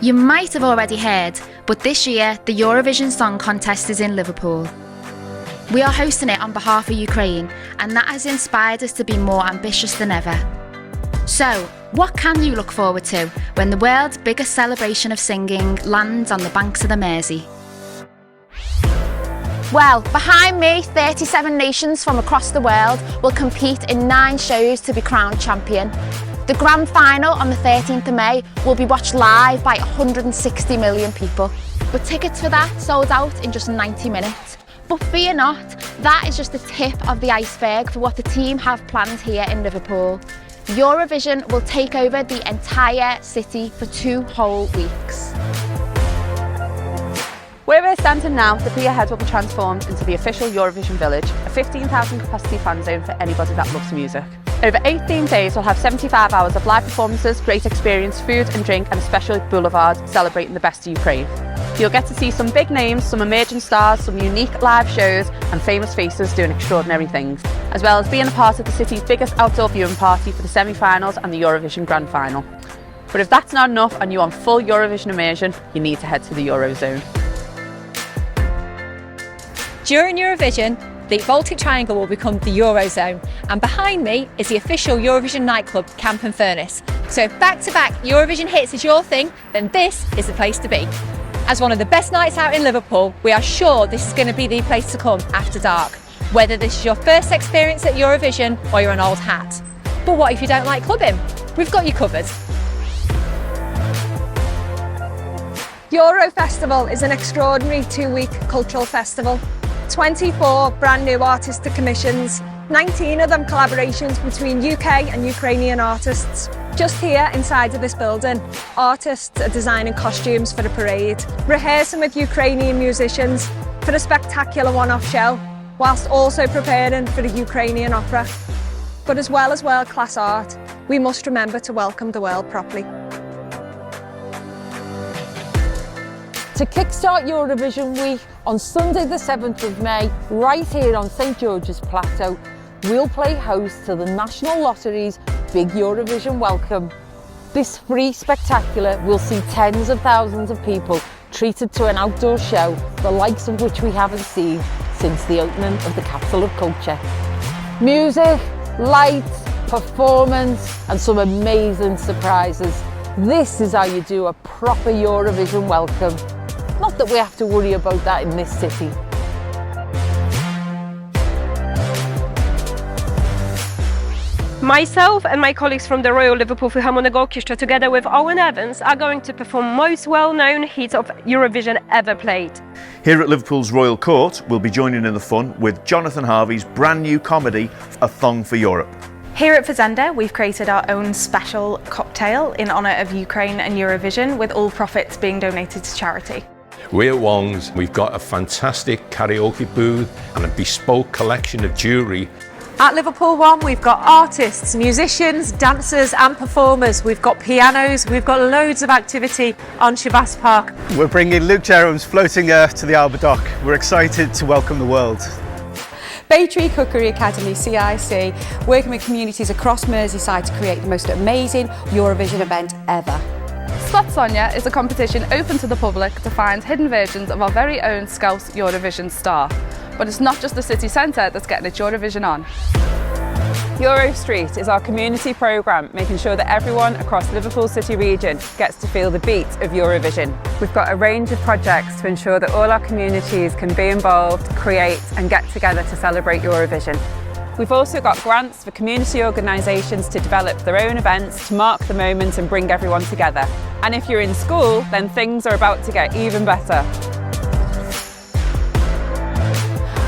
You might have already heard, but this year the Eurovision Song Contest is in Liverpool. We are hosting it on behalf of Ukraine, and that has inspired us to be more ambitious than ever. So, what can you look forward to when the world's biggest celebration of singing lands on the banks of the Mersey? Well, behind me, 37 nations from across the world will compete in 9 shows to be crowned champion. The grand final on the 13th of May will be watched live by 160 million people. But tickets for that sold out in just 90 minutes. But fear not, that is just the tip of the iceberg for what the team have planned here in Liverpool. Eurovision will take over the entire city for 2 whole weeks. Where we're standing now, the pier head will be transformed into the official Eurovision Village, a 15,000 capacity fan zone for anybody that loves music. Over 18 days, we'll have 75 hours of live performances, great experience, food and drink, and a special boulevard celebrating the best of Ukraine. You'll get to see some big names, some emerging stars, some unique live shows, and famous faces doing extraordinary things, as well as being a part of the city's biggest outdoor viewing party for the semi-finals and the Eurovision Grand Final. But if that's not enough and you want full Eurovision immersion, you need to head to the Eurozone. During Eurovision, the Baltic Triangle will become the Eurozone, and behind me is the official Eurovision nightclub, Camp and Furnace. So if back-to-back Eurovision hits is your thing, then this is the place to be. As one of the best nights out in Liverpool, we are sure this is going to be the place to come after dark, whether this is your first experience at Eurovision or you're an old hat. But what if you don't like clubbing? We've got you covered. Euro Festival is an extraordinary 2-week cultural festival. 24 brand new artistic commissions, 19 of them collaborations between UK and Ukrainian artists. Just here inside of this building, artists are designing costumes for the parade, rehearsing with Ukrainian musicians for a spectacular one-off show, whilst also preparing for the Ukrainian opera. But as well as world-class art, we must remember to welcome the world properly. To kickstart Eurovision Week, on Sunday the 7th of May, right here on St George's Plateau, we'll play host to the National Lottery's big Eurovision Welcome. This free spectacular will see tens of thousands of people treated to an outdoor show, the likes of which we haven't seen since the opening of the capital of culture. Music, lights, performance, and some amazing surprises. This is how you do a proper Eurovision Welcome. Not that we have to worry about that in this city. Myself and my colleagues from the Royal Liverpool Philharmonic Orchestra, together with Owen Evans, are going to perform most well-known hits of Eurovision ever played. Here at Liverpool's Royal Court, we'll be joining in the fun with Jonathan Harvey's brand new comedy, A Thong for Europe. Here at Fazenda, we've created our own special cocktail in honour of Ukraine and Eurovision, with all profits being donated to charity. We're at Wongs. We've got a fantastic karaoke booth and a bespoke collection of jewellery. At Liverpool One, we've got artists, musicians, dancers and performers. We've got pianos, we've got loads of activity on Shabas Park. We're bringing Luke Jerram's Floating Earth to the Alba Dock. We're excited to welcome the world. Bay Tree Cookery Academy, CIC, working with communities across Merseyside to create the most amazing Eurovision event ever. Spot Sonia is a competition open to the public to find hidden versions of our very own Scouse Eurovision star. But it's not just the city centre that's getting its Eurovision on. Euro Street is our community programme, making sure that everyone across the Liverpool City region gets to feel the beat of Eurovision. We've got a range of projects to ensure that all our communities can be involved, create and get together to celebrate Eurovision. We've also got grants for community organisations to develop their own events to mark the moment and bring everyone together. And if you're in school, then things are about to get even better.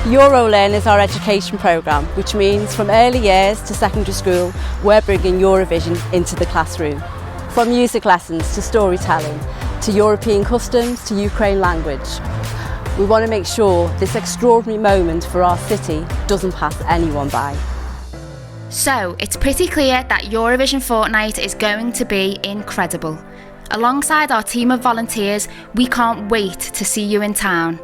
EuroLearn is our education programme, which means from early years to secondary school, we're bringing Eurovision into the classroom. From music lessons to storytelling, to European customs to Ukraine language. We want to make sure this extraordinary moment for our city doesn't pass anyone by. So, it's pretty clear that Eurovision Fortnight is going to be incredible. Alongside our team of volunteers, we can't wait to see you in town.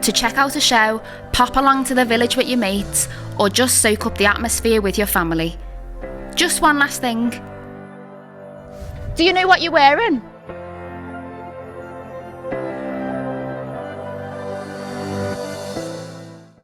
To check out a show, pop along to the village with your mates, or just soak up the atmosphere with your family. Just one last thing. Do you know what you're wearing?